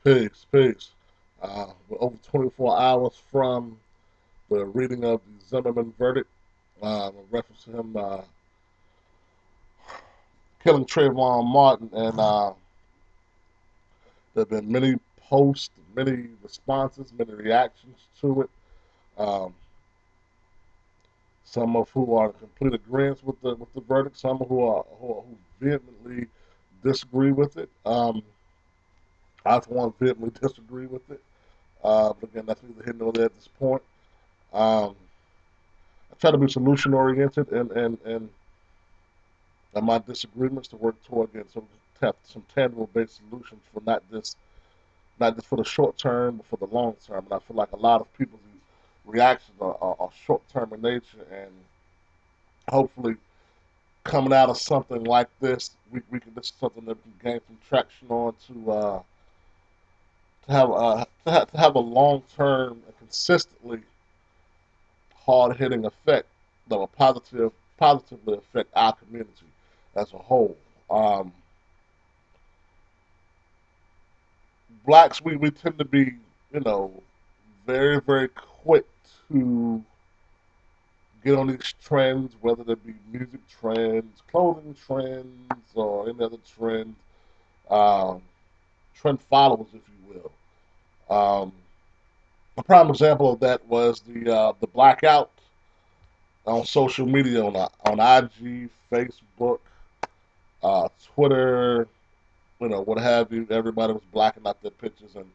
Peace. We're over 24 hours from the reading of the Zimmerman verdict, in reference to him killing Trayvon Martin, and there have been many posts, many responses, many reactions to it. Um, some of who are in complete agreement with the verdict, some who vehemently disagree with it. I, for one, vehemently disagree with it. But again, that's neither here nor there at this point. Um, I try to be solution oriented and my disagreements to work toward getting some tangible based solutions for not just for the short term but for the long term. And I feel like a lot of people's reactions are short term in nature, and hopefully coming out of something like this, we can this is something that we can gain some traction on to have a long term and consistently hard hitting effect that will positively affect our community as a whole. Um, Blacks, we tend to be, you know, very quick to get on these trends, whether they be music trends, clothing trends, or any other trend, um, trend followers, if you will. A prime example of that was the blackout on social media on IG, Facebook, Twitter, what have you. Everybody was blacking out their pictures, and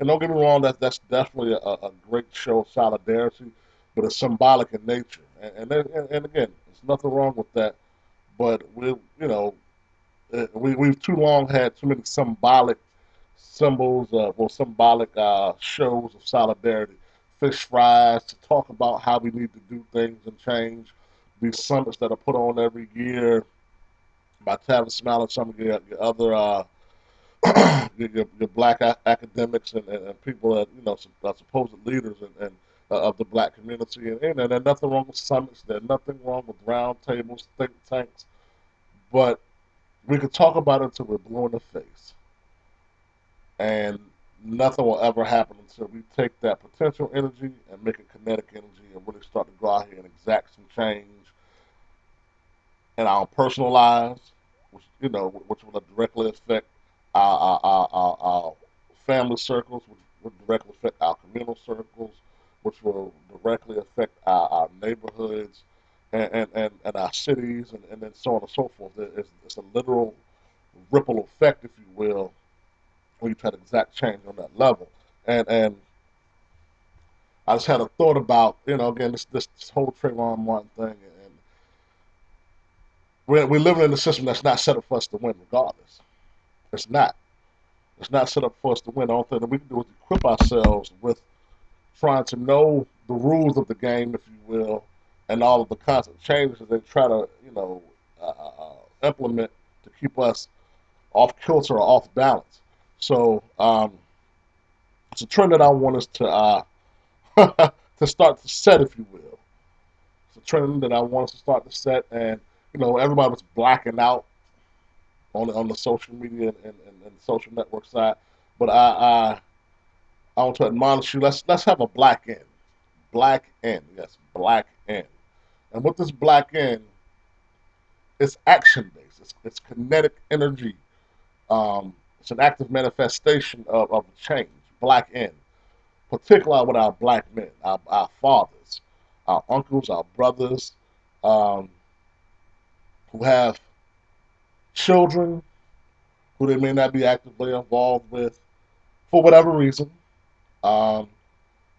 don't get me wrong, that's definitely a great show of solidarity, but it's symbolic in nature, and again, there's nothing wrong with that. But we've too long had too many symbolic symbols, or symbolic shows of solidarity, fish fries to talk about how we need to do things and change. These summits that are put on every year by Travis Smile and some of your other your black academics and people that supposed leaders of the black community, and there's nothing wrong with summits. There's nothing wrong with round tables, think tanks, but we can talk about it until we're blue in the face, and nothing will ever happen until we take that potential energy and make it kinetic energy and really start to go out here and exact some change in our personal lives, which will directly affect our family circles, which will directly affect our communal circles, which will directly affect our neighborhoods and our cities, and then so on and so forth. It's a literal ripple effect, if you will, when you try to exact change on that level. And I just had a thought about, again, this whole Trayvon Martin thing, and we're living in a system that's not set up for us to win, regardless. It's not. It's not set up for us to win. The only thing that we can do is equip ourselves with trying to know the rules of the game, if you will, and all of the constant changes that they try to, implement to keep us off kilter or off balance. So it's a trend that I want us to start to set, if you will. It's a trend that I want us to start to set, and everybody was blacking out on the social media and social network side, but I want to admonish you. Let's have a black end, yes, black end, and with this black end, it's action based. It's kinetic energy. It's an active manifestation of change. Black end, particularly with our black men, our fathers, our uncles, our brothers, um, who have children who they may not be actively involved with for whatever reason. Um,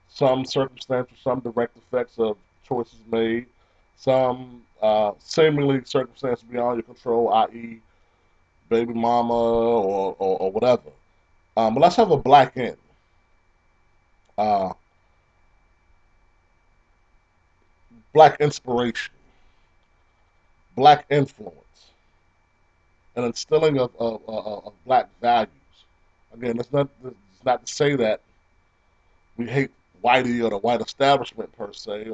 some circumstantial, some direct effects of choices made, some seemingly circumstances beyond your control, i.e., baby mama or whatever. But let's have a black end, uh, black inspiration, black influence, and instilling of black values. Again, it's not to say that we hate whitey or the white establishment per se,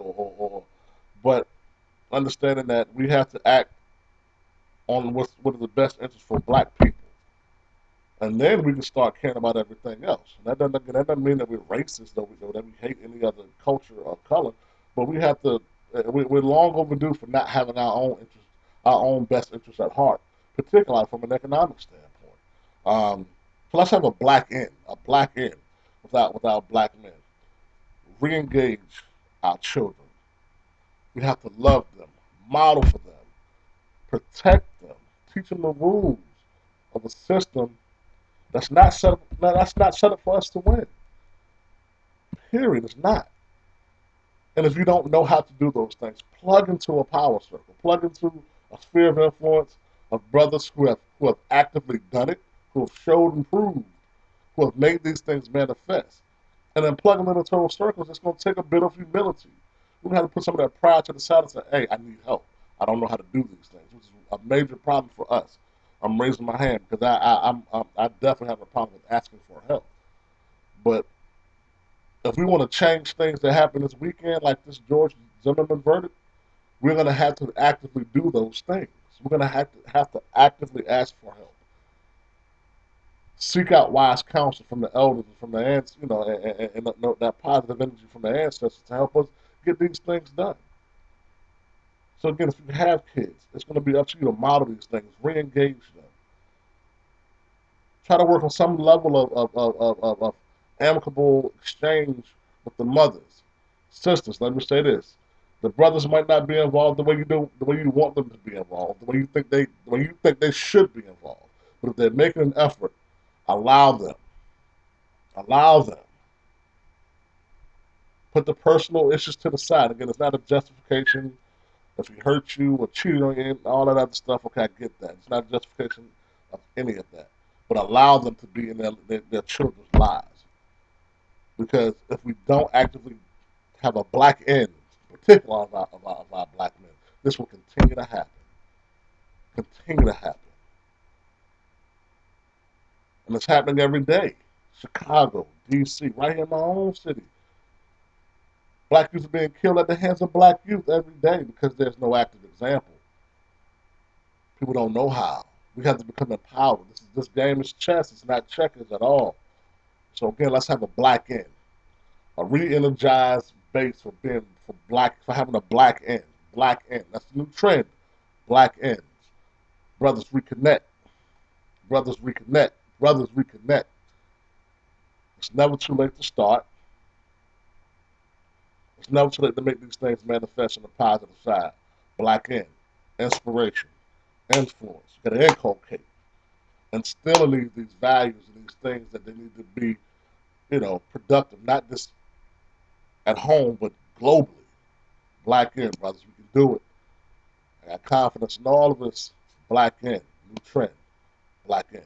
but understanding that we have to act on what is the best interest for black people, And then we can start caring about everything else. And that doesn't mean that we're racist or that we hate any other culture or color, but we have to. We're long overdue for not having our own interest, our own best interests at heart, particularly from an economic standpoint. So let's have a black end, without black men. Re-engage our children. We have to love them, model for them, protect them, teach them the rules of a system that's not set up for us to win. Period. It's not. And if you don't know how to do those things, plug into a power circle, plug into a sphere of influence of brothers who have actively done it, who have showed and proved, who have made these things manifest. And then plug them into total circles, it's going to take a bit of humility. We're going to have to put some of that pride to the side and say, hey, I need help. I don't know how to do these things, which is a major problem for us. I'm raising my hand because I definitely have a problem with asking for help. But if we want to change things that happen this weekend, like this George Zimmerman verdict, we're going to have to actively do those things. We're going to have to actively ask for help, seek out wise counsel from the elders and from the ancestors, and that positive energy from the ancestors to help us get these things done. So again, if you have kids, it's going to be up to you to model these things, re-engage them, try to work on some level of amicable exchange with the mothers, sisters. Let me say this: the brothers might not be involved the way you want them to be involved, the way you think they should be involved. But if they're making an effort, allow them, allow them. Put the personal issues to the side. Again, it's not a justification if he hurt you or cheated on you and all that other stuff. Okay, I get that. It's not a justification of any of that. But allow them to be in their children's lives. Because if we don't actively have a black end, particularly of our black men, this will continue to happen. Continue to happen. And it's happening every day. Chicago, D.C., right here in my own city. Black youth are being killed at the hands of black youth every day because there's no active example. People don't know how. We have to become empowered. This game is chess. It's not checkers at all. So again, let's have a black end, a re-energized base for having a black end. Black end. That's the new trend. Black ends. Brothers reconnect. Brothers reconnect. Brothers reconnect. It's never too late to start. It's never too late to make these things manifest on the positive side. Black end. Inspiration. Influence. You gotta inculcate. Instill in these values and these things that they need to be, productive, not just at home, but globally. Black in, brothers, we can do it. I got confidence in all of us. Black in, new trend. Black in.